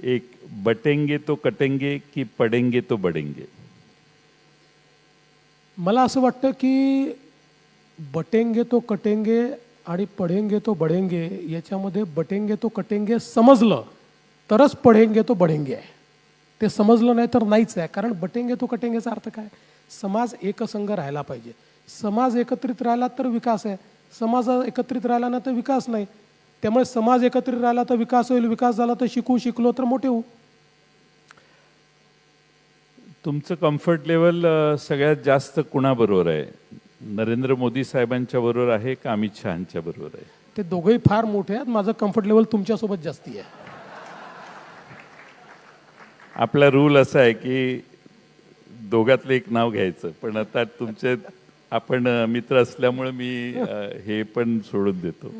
एक बटेंगे तो कटेंगे की पडेंगे तो बडेंगे? मला असं वाटतं की बटेंगे तो कटेंगे आणि पढेंगे तो बढेंगे याच्यामध्ये बटेंगे तो कटेंगे समजलं तरच पढेंगे तो बढेंगे आहे. ते समजलं नाही तर नाहीच आहे. कारण बटेंगे तो कटेंगेचा अर्थ काय? समाज एकसंघ राहायला पाहिजे. समाज एकत्रित राहिला तर विकास आहे. समाज एकत्रित राहिला ना तर विकास नाही. त्यामुळे समाज एकत्रित राहिला तर विकास होईल. विकास झाला तर शिकलो तर मोठे होऊ. तुमचं कम्फर्ट लेवल सगळ्यात जास्त कुणाबरोबर आहे? नरेंद्र मोदी साहेबांच्या बरोबर आहे का अमित शहांच्या बरोबर आहे? ते दोघंही फार मोठे आहेत. माझं कम्फर्ट लेवल तुमच्यासोबत जास्ती आहे. आपला रूल असा आहे की दोघातलं एक नाव घ्यायचं, पण आता तुमचे आपण मित्र असल्यामुळे मी हे पण सोडून देतो.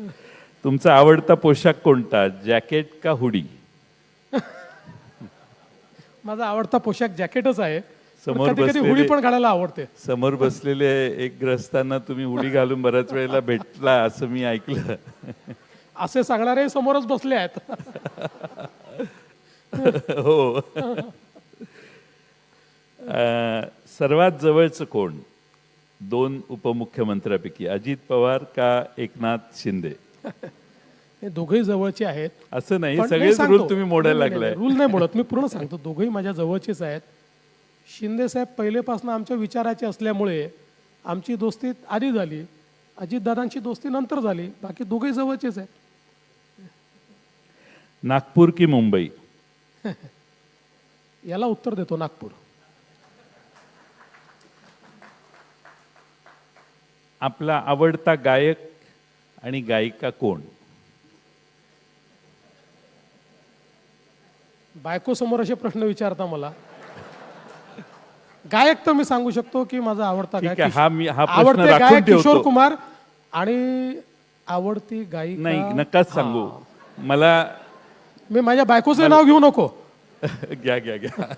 तुमचा आवडता पोशाख कोणता, जॅकेट का हुडी? माझा आवडता पोशाख जॅकेटच आहे. समोर कधी कधी हुडी पण घालायला आवडते. समोर बसलेले एक ग्रस्तांना तुम्ही हुडी घालून बऱ्याच वेळेला भेटला असं मी ऐकलं. असे सांगणारे समोरच बसले आहेत. हो. सर्वात जवळचं कोण दोन उपमुख्यमंत्र्यांपैकी, अजित पवार का एकनाथ शिंदे? हे दोघेही जवळचे आहेत. असं नाही, पण सगळेच सांगतो. रूल तुम्ही मोडायला लागलाय. रूल नाही मोडत, मी पूर्ण सांगतो. दोघेही माझ्या जवळचेच आहेत. शिंदे साहेब पहिलेपासून आमच्या विचाराचे असल्यामुळे आमची दोस्ती आधी झाली. अजितदादांची दोस्ती नंतर झाली. बाकी दोघेही जवळचेच आहेत. नागपूर की मुंबई? याला उत्तर देतो, नागपूर. आपला आवडता गायक आणि गायिका कोण? बायको समोर असे प्रश्न विचारता मला. गायक तर मी सांगू शकतो की माझा आवडता ठीक गायक आहे, हा प्रश्न आवडते राखून गायक किशोर ठेवतो. कुमार आणि आवडती गायिका नाही, नकाच सांगू मला. मी माझ्या बायकोचं नाव घेऊ नको. घ्या घ्या घ्या.